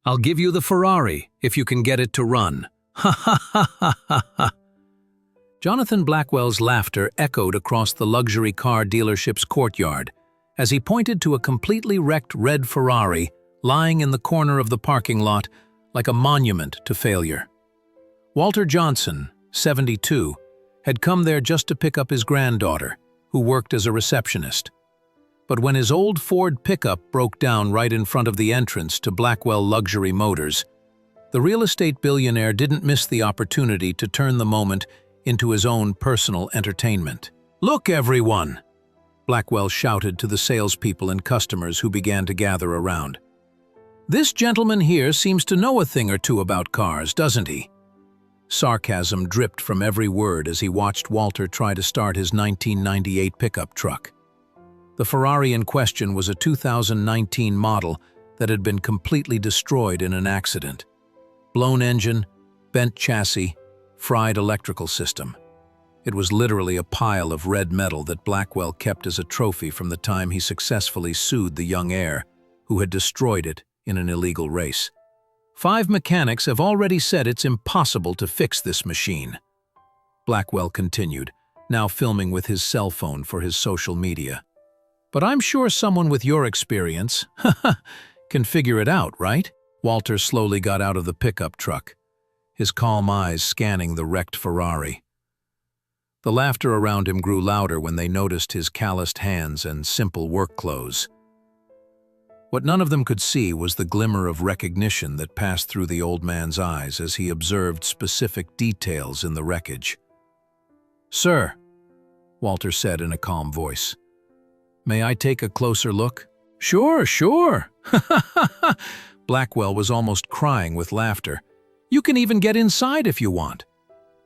I'll give you the Ferrari if you can get it to run. Ha ha ha ha ha ha. Jonathan Blackwell's laughter echoed across the luxury car dealership's courtyard as he pointed to a completely wrecked red Ferrari lying in the corner of the parking lot like a monument to failure. Walter Johnson, 72, had come there just to pick up his granddaughter, who worked as a receptionist. But when his old Ford pickup broke down right in front of the entrance to Blackwell Luxury Motors, the real estate billionaire didn't miss the opportunity to turn the moment into his own personal entertainment. "Look, everyone!" Blackwell shouted to the salespeople and customers who began to gather around. "This gentleman here seems to know a thing or two about cars, doesn't he?" Sarcasm dripped from every word as he watched Walter try to start his 1998 pickup truck. The Ferrari in question was a 2019 model that had been completely destroyed in an accident. Blown engine, bent chassis, fried electrical system. It was literally a pile of red metal that Blackwell kept as a trophy from the time he successfully sued the young heir, who had destroyed it in an illegal race. 5 mechanics have already said it's impossible to fix this machine. Blackwell continued, now filming with his cell phone for his social media. But I'm sure someone with your experience can figure it out, right? Walter slowly got out of the pickup truck, his calm eyes scanning the wrecked Ferrari. The laughter around him grew louder when they noticed his calloused hands and simple work clothes. What none of them could see was the glimmer of recognition that passed through the old man's eyes as he observed specific details in the wreckage. "Sir," Walter said in a calm voice, "may I take a closer look?" "Sure, sure." Blackwell was almost crying with laughter. "You can even get inside if you want.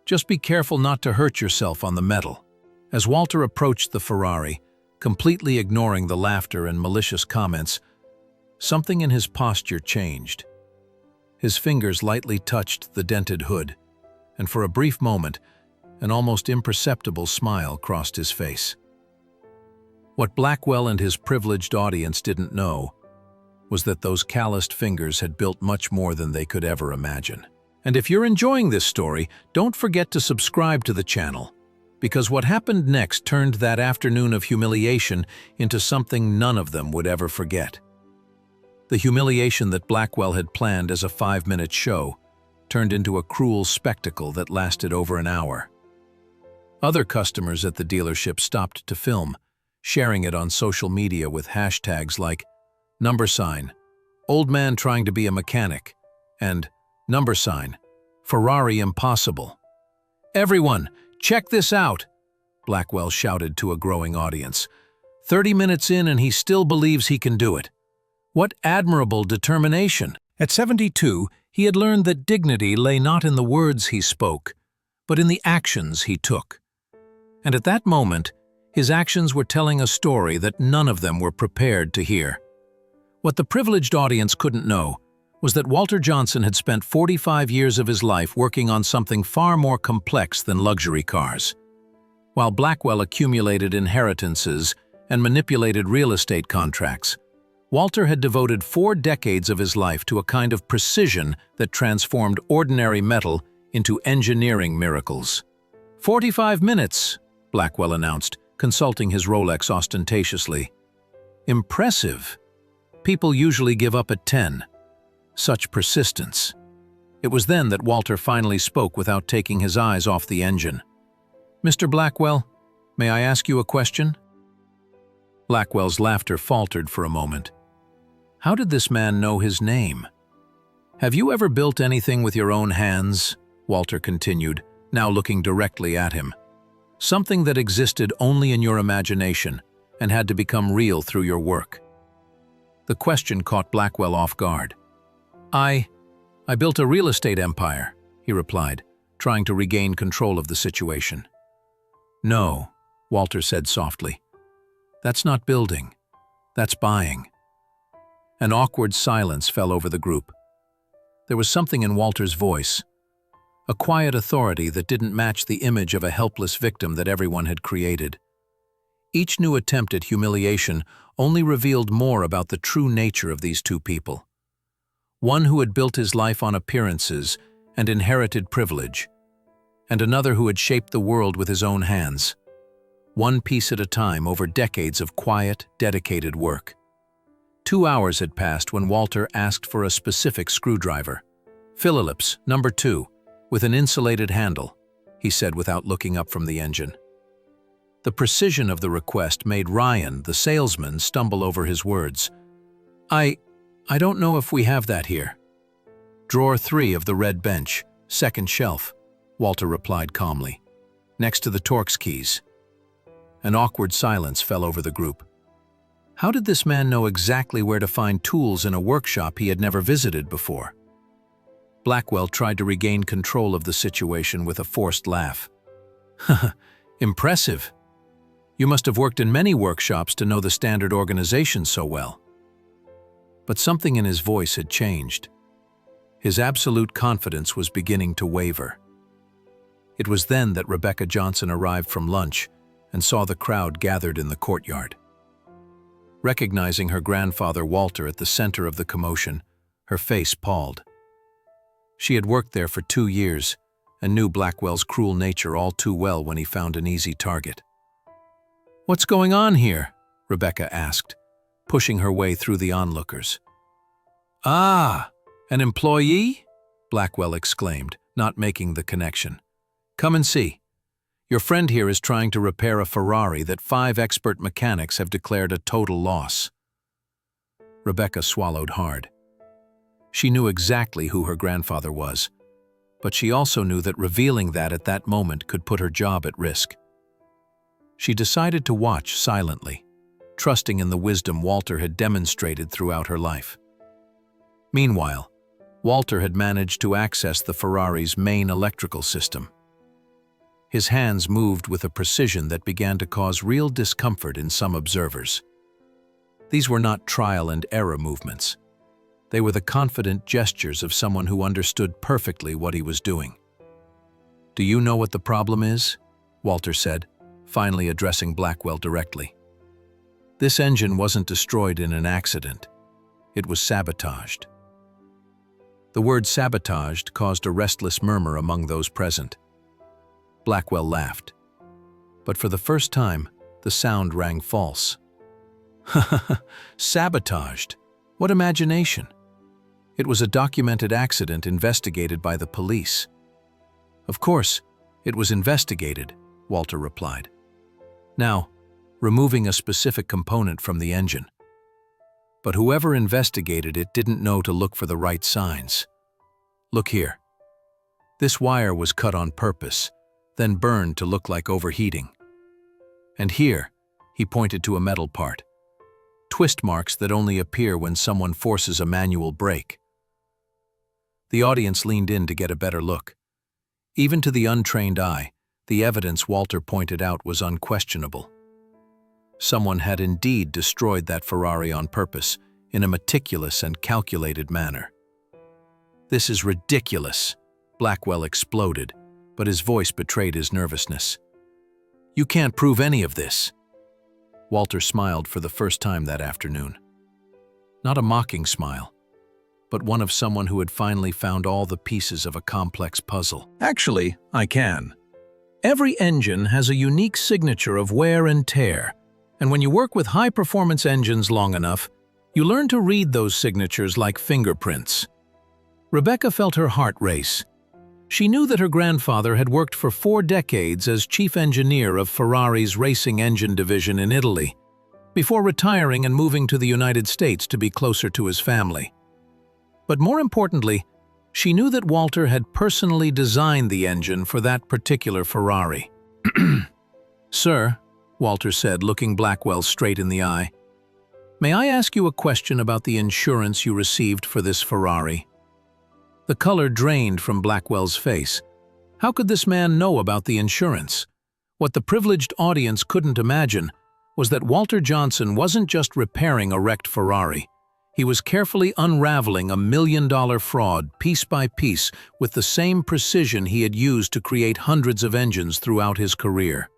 Just be careful not to hurt yourself on the metal." As Walter approached the Ferrari, completely ignoring the laughter and malicious comments, something in his posture changed. His fingers lightly touched the dented hood, and for a brief moment, an almost imperceptible smile crossed his face. What Blackwell and his privileged audience didn't know was that those calloused fingers had built much more than they could ever imagine. And if you're enjoying this story, don't forget to subscribe to the channel, because what happened next turned that afternoon of humiliation into something none of them would ever forget. The humiliation that Blackwell had planned as a 5-minute show turned into a cruel spectacle that lasted over an hour. Other customers at the dealership stopped to film, sharing it on social media with hashtags like #old man trying to be a mechanic and Ferrari impossible. "Everyone, check this out," Blackwell shouted to a growing audience. 30 minutes in and he still believes he can do it. What admirable determination! At 72, he had learned that dignity lay not in the words he spoke, but in the actions he took. And at that moment, his actions were telling a story that none of them were prepared to hear. What the privileged audience couldn't know was that Walter Johnson had spent 45 years of his life working on something far more complex than luxury cars. While Blackwell accumulated inheritances and manipulated real estate contracts, Walter had devoted 4 decades of his life to a kind of precision that transformed ordinary metal into engineering miracles. 45 minutes, Blackwell announced, consulting his Rolex ostentatiously. Impressive. People usually give up at 10. Such persistence. It was then that Walter finally spoke without taking his eyes off the engine. "Mr. Blackwell, may I ask you a question?" Blackwell's laughter faltered for a moment. How did this man know his name? "Have you ever built anything with your own hands?" Walter continued, now looking directly at him. "Something that existed only in your imagination and had to become real through your work." The question caught Blackwell off guard. I built a real estate empire," he replied, trying to regain control of the situation. "No," Walter said softly. "That's not building. That's buying." An awkward silence fell over the group. There was something in Walter's voice, a quiet authority that didn't match the image of a helpless victim that everyone had created. Each new attempt at humiliation only revealed more about the true nature of these two people. one who had built his life on appearances and inherited privilege, and another who had shaped the world with his own hands, one piece at a time over decades of quiet, dedicated work. 2 hours had passed when Walter asked for a specific screwdriver. "Phillips, number 2, with an insulated handle," he said without looking up from the engine. The precision of the request made Ryan, the salesman, stumble over his words. I don't know if we have that here." "Drawer 3 of the red bench, second shelf," Walter replied calmly, "next to the Torx keys." An awkward silence fell over the group. How did this man know exactly where to find tools in a workshop he had never visited before? Blackwell tried to regain control of the situation with a forced laugh. "Impressive. You must have worked in many workshops to know the standard organization so well." But something in his voice had changed. His absolute confidence was beginning to waver. It was then that Rebecca Johnson arrived from lunch and saw the crowd gathered in the courtyard. Recognizing her grandfather Walter at the center of the commotion, her face palled. She had worked there for 2 years and knew Blackwell's cruel nature all too well when he found an easy target. "What's going on here?" Rebecca asked, pushing her way through the onlookers. "Ah, an employee?" Blackwell exclaimed, not making the connection. "Come and see. Your friend here is trying to repair a Ferrari that 5 expert mechanics have declared a total loss." Rebecca swallowed hard. She knew exactly who her grandfather was, but she also knew that revealing that at that moment could put her job at risk. She decided to watch silently, trusting in the wisdom Walter had demonstrated throughout her life. Meanwhile, Walter had managed to access the Ferrari's main electrical system. His hands moved with a precision that began to cause real discomfort in some observers. These were not trial and error movements. They were the confident gestures of someone who understood perfectly what he was doing. "Do you know what the problem is?" Walter said, finally addressing Blackwell directly. "This engine wasn't destroyed in an accident. It was sabotaged." The word sabotaged caused a restless murmur among those present. Blackwell laughed. But for the first time, the sound rang false. "Sabotaged? What imagination? It was a documented accident investigated by the police." "Of course, it was investigated," Walter replied. "Now, removing a specific component from the engine. But whoever investigated it didn't know to look for the right signs. Look here. This wire was cut on purpose, then burned to look like overheating. And here," he pointed to a metal part, "twist marks that only appear when someone forces a manual brake." The audience leaned in to get a better look. Even to the untrained eye, the evidence Walter pointed out was unquestionable. Someone had indeed destroyed that Ferrari on purpose, in a meticulous and calculated manner. "This is ridiculous," Blackwell exploded, but his voice betrayed his nervousness. "You can't prove any of this." Walter smiled for the first time that afternoon. Not a mocking smile, but one of someone who had finally found all the pieces of a complex puzzle. "Actually, I can. Every engine has a unique signature of wear and tear, and when you work with high-performance engines long enough, you learn to read those signatures like fingerprints." Rebecca felt her heart race. She knew that her grandfather had worked for 4 decades as chief engineer of Ferrari's racing engine division in Italy, before retiring and moving to the United States to be closer to his family. But more importantly, she knew that Walter had personally designed the engine for that particular Ferrari. "Sir," Walter said, looking Blackwell straight in the eye, "may I ask you a question about the insurance you received for this Ferrari?" The color drained from Blackwell's face. How could this man know about the insurance? What the privileged audience couldn't imagine was that Walter Johnson wasn't just repairing a wrecked Ferrari. He was carefully unraveling a $1 million fraud piece by piece with the same precision he had used to create hundreds of engines throughout his career.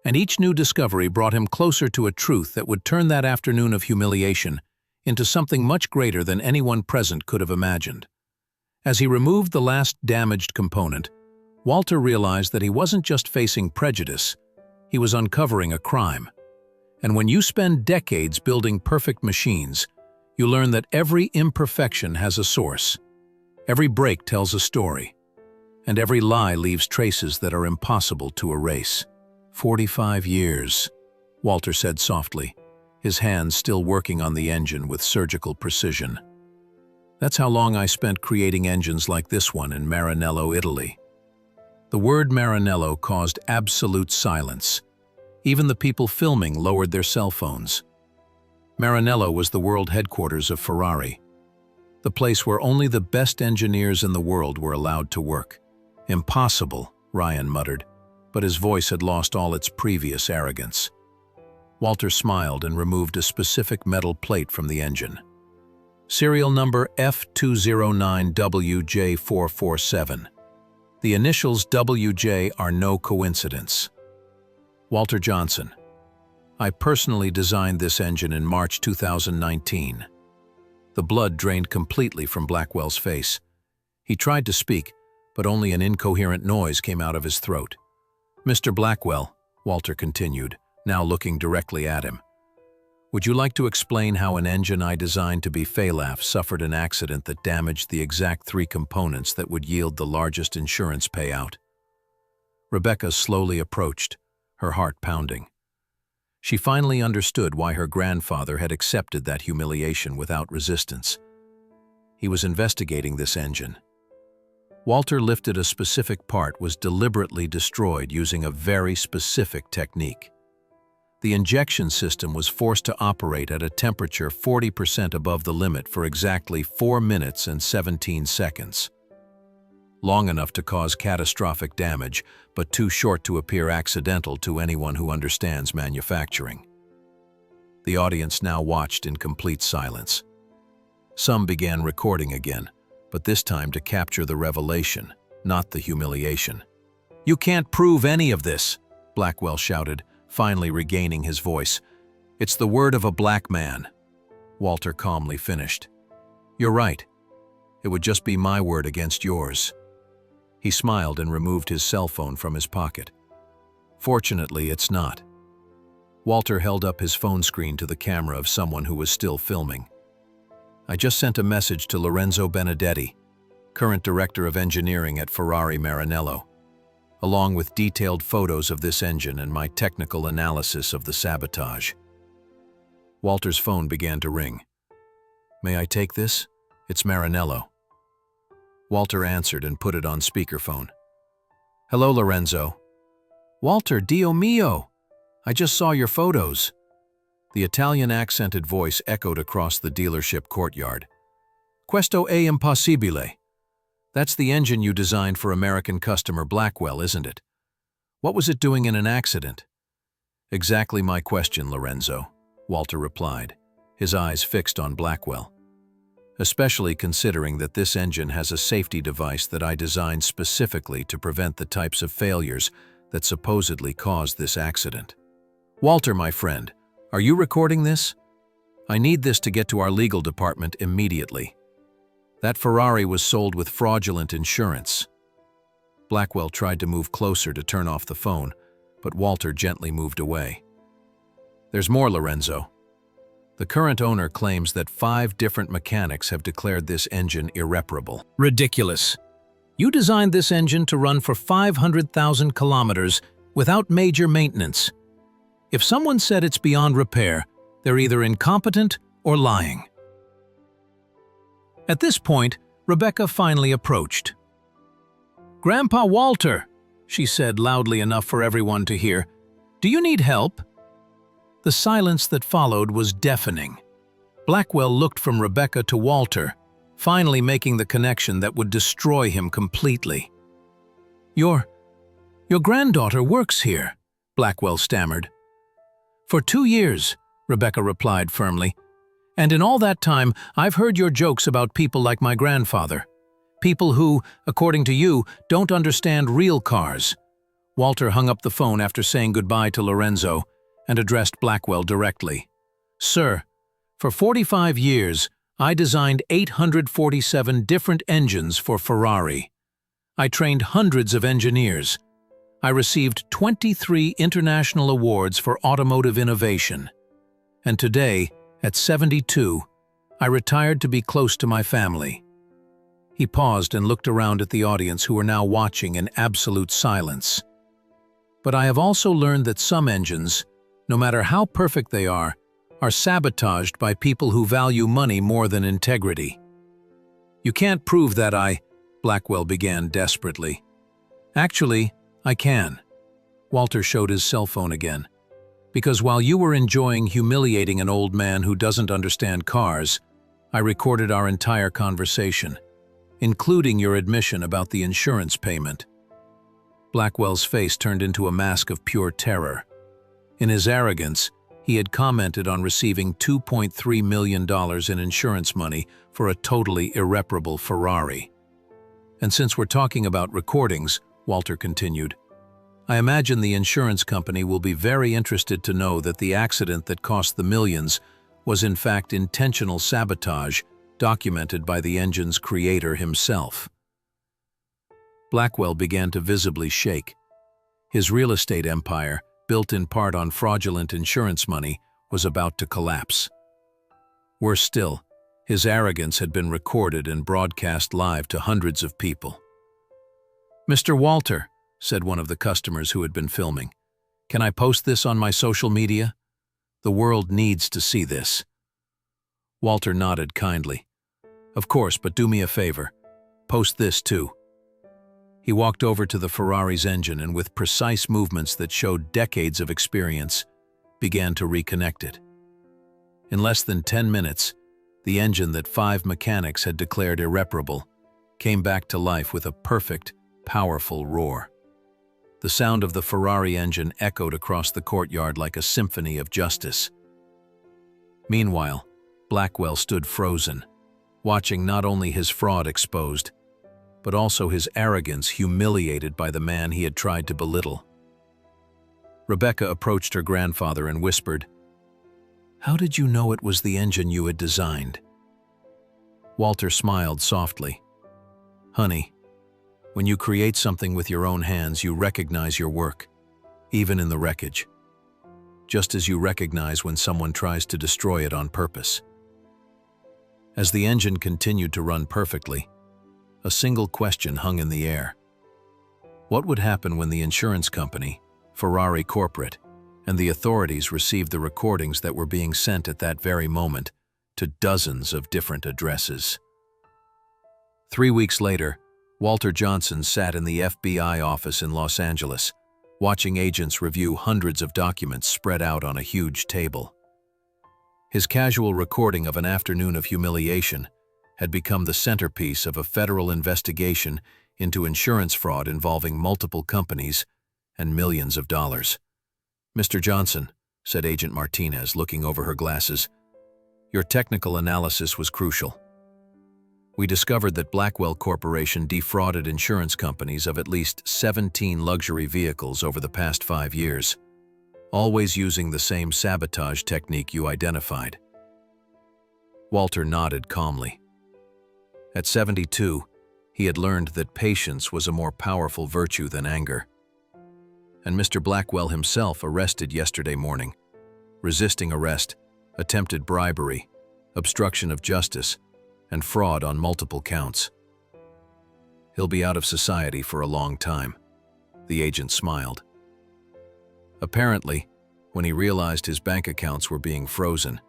And each new discovery brought him closer to a truth that would turn that afternoon of humiliation into something much greater than anyone present could have imagined. As he removed the last damaged component, Walter realized that he wasn't just facing prejudice, he was uncovering a crime. And when you spend decades building perfect machines, you learn that every imperfection has a source. Every break tells a story, and every lie leaves traces that are impossible to erase. 45 years, Walter said softly, his hands still working on the engine with surgical precision. That's how long I spent creating engines like this one in Maranello, Italy. The word Maranello caused absolute silence. Even the people filming lowered their cell phones. Maranello was the world headquarters of Ferrari, the place where only the best engineers in the world were allowed to work. Impossible, Ryan muttered, but his voice had lost all its previous arrogance. Walter smiled and removed a specific metal plate from the engine. Serial number F209WJ447. The initials WJ are no coincidence. Walter Johnson. I personally designed this engine in March 2019. The blood drained completely from Blackwell's face. He tried to speak, but only an incoherent noise came out of his throat. Mr. Blackwell, Walter continued, now looking directly at him. Would you like to explain how an engine I designed to be Failaf suffered an accident that damaged the exact 3 components that would yield the largest insurance payout? Rebecca slowly approached, her heart pounding. She finally understood why her grandfather had accepted that humiliation without resistance. He was investigating this engine. Walter lifted a specific part was deliberately destroyed using a very specific technique. The injection system was forced to operate at a temperature 40% above the limit for exactly 4 minutes and 17 seconds. Long enough to cause catastrophic damage, but too short to appear accidental to anyone who understands manufacturing. The audience now watched in complete silence. Some began recording again, but this time to capture the revelation, not the humiliation. "You can't prove any of this," Blackwell shouted, finally regaining his voice. "It's the word of a black man." Walter calmly finished. "You're right. It would just be my word against yours." He smiled and removed his cell phone from his pocket. "Fortunately, it's not." Walter held up his phone screen to the camera of someone who was still filming. "I just sent a message to Lorenzo Benedetti, current director of engineering at Ferrari Maranello, along with detailed photos of this engine and my technical analysis of the sabotage." Walter's phone began to ring. "May I take this? It's Maranello." Walter answered and put it on speakerphone. "Hello, Lorenzo." "Walter, Dio mio! I just saw your photos." The Italian accented voice echoed across the dealership courtyard. "Questo è impossibile." That's the engine you designed for American customer Blackwell, isn't it? What was it doing in an accident? Exactly my question, Lorenzo, Walter replied, his eyes fixed on Blackwell. Especially considering that this engine has a safety device that I designed specifically to prevent the types of failures that supposedly caused this accident. Walter, my friend, are you recording this? I need this to get to our legal department immediately. That Ferrari was sold with fraudulent insurance. Blackwell tried to move closer to turn off the phone, but Walter gently moved away. There's more, Lorenzo. The current owner claims that 5 different mechanics have declared this engine irreparable. Ridiculous. You designed this engine to run for 500,000 kilometers without major maintenance. If someone said it's beyond repair, they're either incompetent or lying. At this point, Rebecca finally approached. "Grandpa Walter," she said loudly enough for everyone to hear, "do you need help?" The silence that followed was deafening. Blackwell looked from Rebecca to Walter, finally making the connection that would destroy him completely. Your granddaughter works here," Blackwell stammered. "For 2 years," Rebecca replied firmly. "And in all that time, I've heard your jokes about people like my grandfather. People who, according to you, don't understand real cars." Walter hung up the phone after saying goodbye to Lorenzo and addressed Blackwell directly. "Sir, For 45 years, I designed 847 different engines for Ferrari. I trained hundreds of engineers. I received 23 international awards for automotive innovation. And today, at 72, I retired to be close to my family." He paused and looked around at the audience who were now watching in absolute silence. "But I have also learned that some engines, no matter how perfect they are sabotaged by people who value money more than integrity." "You can't prove that Blackwell began desperately. "Actually, I can." Walter showed his cell phone again. "Because while you were enjoying humiliating an old man who doesn't understand cars, I recorded our entire conversation, including your admission about the insurance payment." Blackwell's face turned into a mask of pure terror. In his arrogance, he had commented on receiving $2.3 million in insurance money for a totally irreparable Ferrari. "And since we're talking about recordings," Walter continued, "I imagine the insurance company will be very interested to know that the accident that cost the millions was in fact intentional sabotage, documented by the engine's creator himself." Blackwell began to visibly shake. His real estate empire, built in part on fraudulent insurance money, was about to collapse. Worse still, his arrogance had been recorded and broadcast live to hundreds of people. "Mr. Walter," said one of the customers who had been filming, "can I post this on my social media? The world needs to see this." Walter nodded kindly. "Of course, but do me a favor. Post this too." He walked over to the Ferrari's engine and with precise movements that showed decades of experience, began to reconnect it. In less than 10 minutes, the engine that 5 mechanics had declared irreparable came back to life with a perfect, powerful roar. The sound of the Ferrari engine echoed across the courtyard like a symphony of justice. Meanwhile, Blackwell stood frozen, watching not only his fraud exposed, but also his arrogance humiliated by the man he had tried to belittle. Rebecca approached her grandfather and whispered, "How did you know it was the engine you had designed?" Walter smiled softly. "Honey, when you create something with your own hands, you recognize your work, even in the wreckage, just as you recognize when someone tries to destroy it on purpose." As the engine continued to run perfectly, a single question hung in the air. What would happen when the insurance company, Ferrari Corporate, and the authorities received the recordings that were being sent at that very moment to dozens of different addresses? 3 weeks later, Walter Johnson sat in the FBI office in Los Angeles, watching agents review hundreds of documents spread out on a huge table. His casual recording of an afternoon of humiliation had become the centerpiece of a federal investigation into insurance fraud involving multiple companies and millions of dollars. "Mr. Johnson," said Agent Martinez, looking over her glasses, "your technical analysis was crucial. We discovered that Blackwell Corporation defrauded insurance companies of at least 17 luxury vehicles over the past 5 years, always using the same sabotage technique you identified." Walter nodded calmly. At 72, he had learned that patience was a more powerful virtue than anger. And Mr. Blackwell himself arrested yesterday morning, resisting arrest, attempted bribery, obstruction of justice, and fraud on multiple counts. He'll be out of society for a long time, the agent smiled. Apparently, when he realized his bank accounts were being frozen,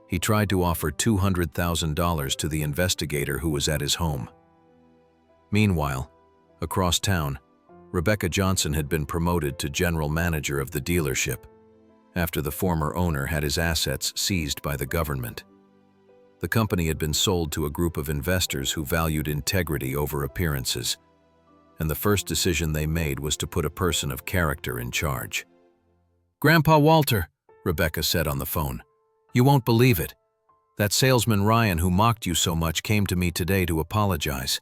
he tried to offer $200,000 to the investigator who was at his home. Meanwhile, across town, Rebecca Johnson had been promoted to general manager of the dealership, after the former owner had his assets seized by the government. The company had been sold to a group of investors who valued integrity over appearances, and the first decision they made was to put a person of character in charge. "Grandpa Walter," Rebecca said on the phone, "you won't believe it. That salesman Ryan who mocked you so much came to me today to apologize.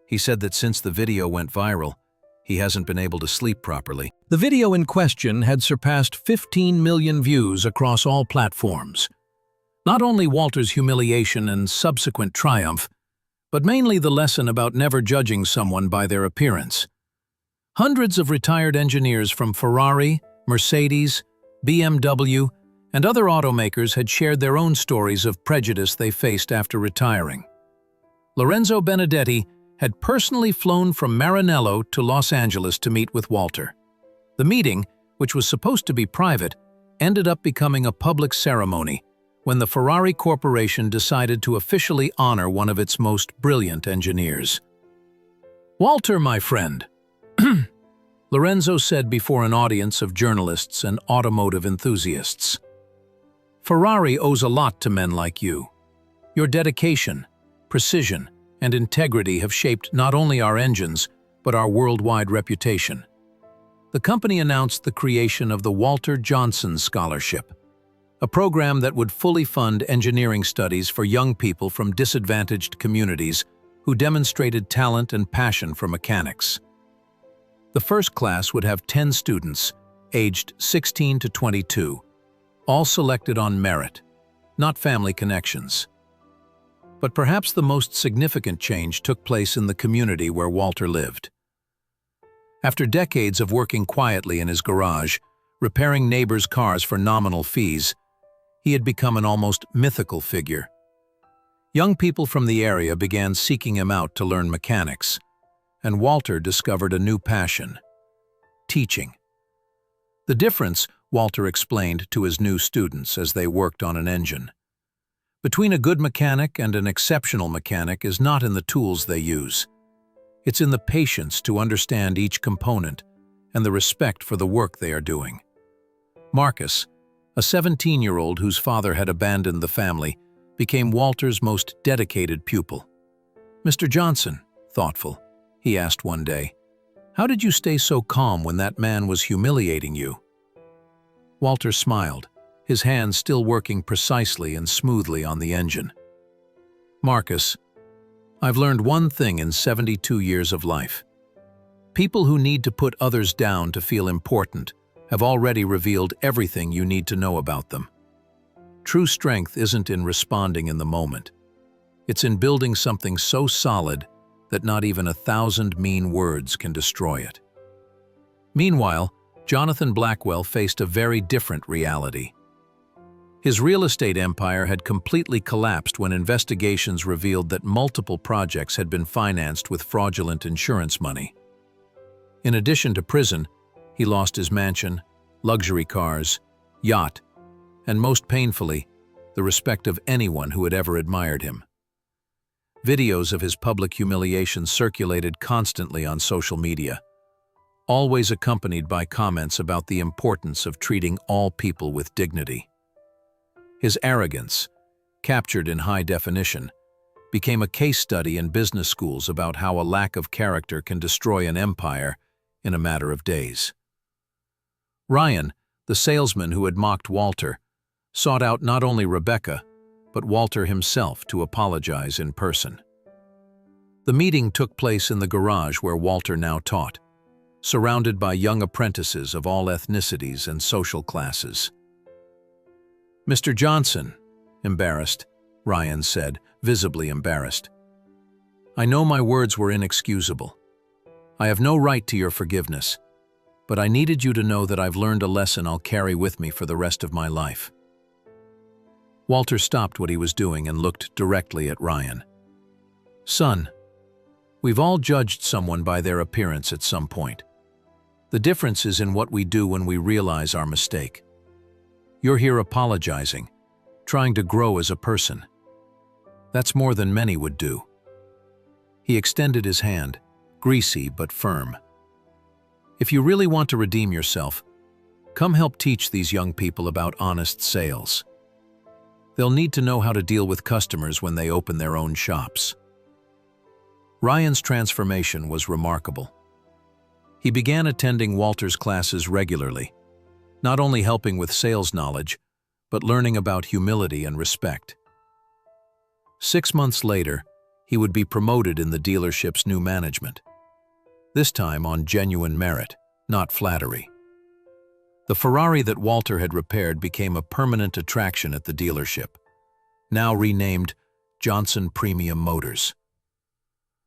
He said that since the video went viral, he hasn't been able to sleep properly." The video in question had surpassed 15 million views across all platforms. Not only Walter's humiliation and subsequent triumph, but mainly the lesson about never judging someone by their appearance. Hundreds of retired engineers from Ferrari, Mercedes, BMW, and other automakers had shared their own stories of prejudice they faced after retiring. Lorenzo Benedetti had personally flown from Maranello to Los Angeles to meet with Walter. The meeting, which was supposed to be private, ended up becoming a public ceremony when the Ferrari Corporation decided to officially honor one of its most brilliant engineers. "Walter, my friend," Lorenzo said before an audience of journalists and automotive enthusiasts, "Ferrari owes a lot to men like you. Your dedication, precision, and integrity have shaped not only our engines, but our worldwide reputation." The company announced the creation of the Walter Johnson Scholarship, a program that would fully fund engineering studies for young people from disadvantaged communities who demonstrated talent and passion for mechanics. The first class would have 10 students, aged 16 to 22, all selected on merit, not family connections. But perhaps the most significant change took place in the community where Walter lived. After decades of working quietly in his garage, repairing neighbors' cars for nominal fees, he had become an almost mythical figure. Young people from the area began seeking him out to learn mechanics, and Walter discovered a new passion: teaching. The difference, Walter explained to his new students as they worked on an engine, between a good mechanic and an exceptional mechanic is not in the tools they use. It's in the patience to understand each component and the respect for the work they are doing. Marcus, a 17-year-old whose father had abandoned the family, became Walter's most dedicated pupil. "Mr. Johnson," thoughtful, he asked one day, "how did you stay so calm when that man was humiliating you?" Walter smiled, his hands still working precisely and smoothly on the engine. "Marcus, I've learned one thing in 72 years of life. People who need to put others down to feel important have already revealed everything you need to know about them. True strength isn't in responding in the moment. It's in building something so solid that not even 1,000 mean words can destroy it." Meanwhile, Jonathan Blackwell faced a very different reality. His real estate empire had completely collapsed when investigations revealed that multiple projects had been financed with fraudulent insurance money. In addition to prison, he lost his mansion, luxury cars, yacht, and most painfully, the respect of anyone who had ever admired him. Videos of his public humiliation circulated constantly on social media, always accompanied by comments about the importance of treating all people with dignity. His arrogance, captured in high definition, became a case study in business schools about how a lack of character can destroy an empire in a matter of days. Ryan, the salesman who had mocked Walter, sought out not only Rebecca, but Walter himself to apologize in person. The meeting took place in the garage where Walter now taught, surrounded by young apprentices of all ethnicities and social classes. "Mr. Johnson," embarrassed, Ryan said, visibly embarrassed, "I know my words were inexcusable. I have no right to your forgiveness, but I needed you to know that I've learned a lesson I'll carry with me for the rest of my life." Walter stopped what he was doing and looked directly at Ryan. "Son, we've all judged someone by their appearance at some point. The difference is in what we do when we realize our mistake. You're here apologizing, trying to grow as a person. That's more than many would do." He extended his hand, greasy but firm. "If you really want to redeem yourself, come help teach these young people about honest sales. They'll need to know how to deal with customers when they open their own shops." Ryan's transformation was remarkable. He began attending Walter's classes regularly, not only helping with sales knowledge, but learning about humility and respect. 6 months later, he would be promoted in the dealership's new management, this time on genuine merit, not flattery. The Ferrari that Walter had repaired became a permanent attraction at the dealership, now renamed Johnson Premium Motors.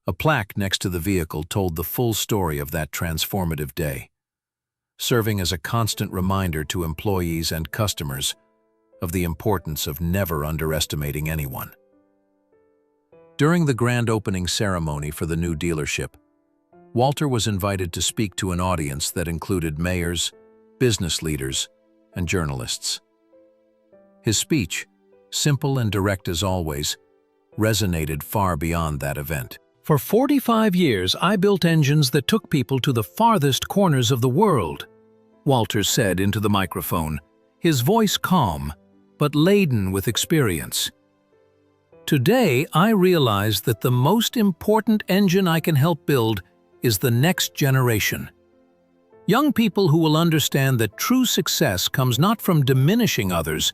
A plaque next to the vehicle told the full story of that transformative day, serving as a constant reminder to employees and customers of the importance of never underestimating anyone. During the grand opening ceremony for the new dealership, Walter was invited to speak to an audience that included mayors, business leaders, and journalists. His speech, simple and direct as always, resonated far beyond that event. "For 45 years, I built engines that took people to the farthest corners of the world," Walter said into the microphone, his voice calm, but laden with experience. "Today, I realize that the most important engine I can help build is the next generation. Young people who will understand that true success comes not from diminishing others,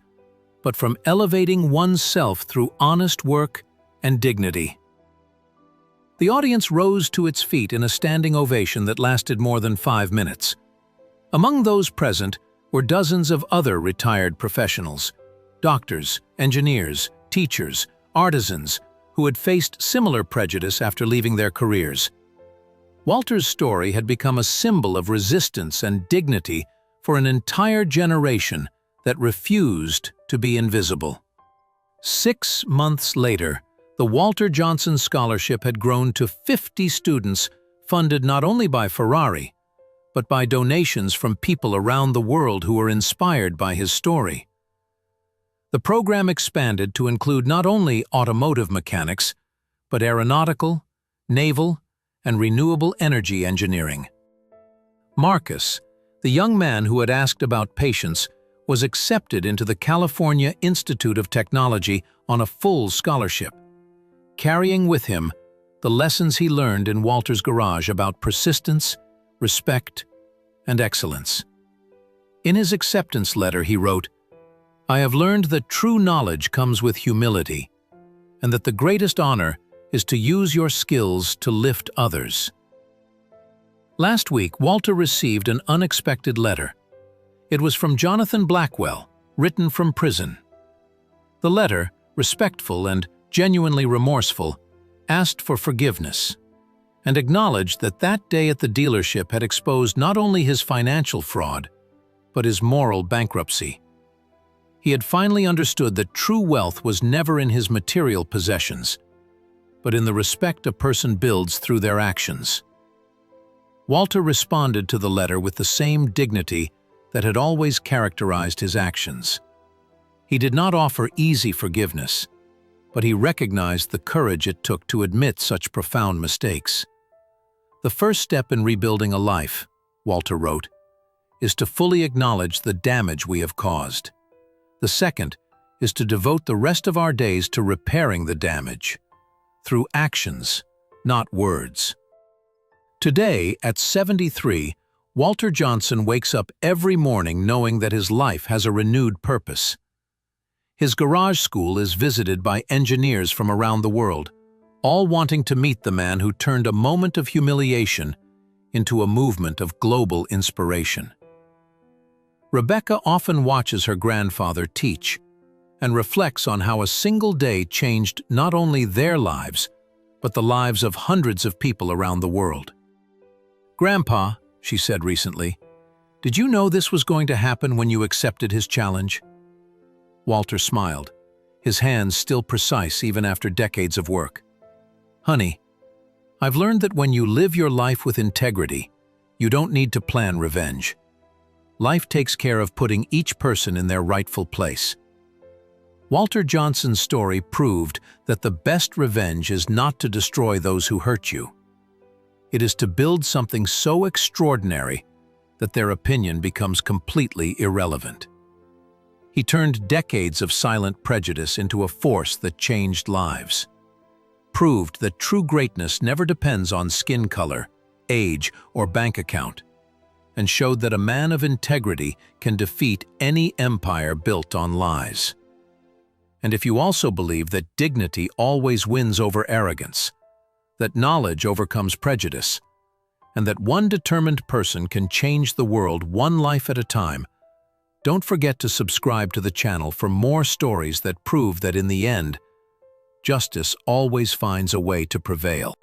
but from elevating oneself through honest work and dignity." The audience rose to its feet in a standing ovation that lasted more than 5 minutes. Among those present were dozens of other retired professionals, doctors, engineers, teachers, artisans, who had faced similar prejudice after leaving their careers. Walter's story had become a symbol of resistance and dignity for an entire generation that refused to be invisible. 6 months later, the Walter Johnson Scholarship had grown to 50 students funded not only by Ferrari, but by donations from people around the world who were inspired by his story. The program expanded to include not only automotive mechanics, but aeronautical, naval, and renewable energy engineering. Marcus, the young man who had asked about patience, was accepted into the California Institute of Technology on a full scholarship, carrying with him the lessons he learned in Walter's garage about persistence, respect, and excellence. In his acceptance letter, he wrote, "I have learned that true knowledge comes with humility, and that the greatest honor is to use your skills to lift others." Last week, Walter received an unexpected letter. It was from Jonathan Blackwell, written from prison. The letter, respectful and genuinely remorseful, asked for forgiveness and acknowledged that that day at the dealership had exposed not only his financial fraud, but his moral bankruptcy. He had finally understood that true wealth was never in his material possessions, but in the respect a person builds through their actions. Walter responded to the letter with the same dignity that had always characterized his actions. He did not offer easy forgiveness, but he recognized the courage it took to admit such profound mistakes. "The first step in rebuilding a life," Walter wrote, "is to fully acknowledge the damage we have caused. The second is to devote the rest of our days to repairing the damage, through actions, not words." Today, at 73, Walter Johnson wakes up every morning knowing that his life has a renewed purpose. His garage school is visited by engineers from around the world, all wanting to meet the man who turned a moment of humiliation into a movement of global inspiration. Rebecca often watches her grandfather teach and reflects on how a single day changed not only their lives, but the lives of hundreds of people around the world. "Grandpa," she said recently, "did you know this was going to happen when you accepted his challenge?" Walter smiled, his hands still precise even after decades of work. "Honey, I've learned that when you live your life with integrity, you don't need to plan revenge. Life takes care of putting each person in their rightful place." Walter Johnson's story proved that the best revenge is not to destroy those who hurt you. It is to build something so extraordinary that their opinion becomes completely irrelevant. He turned decades of silent prejudice into a force that changed lives, proved that true greatness never depends on skin color, age, or bank account, and showed that a man of integrity can defeat any empire built on lies. And if you also believe that dignity always wins over arrogance, that knowledge overcomes prejudice, and that one determined person can change the world one life at a time, Don't forget to subscribe to the channel for more stories that prove that in the end, justice always finds a way to prevail.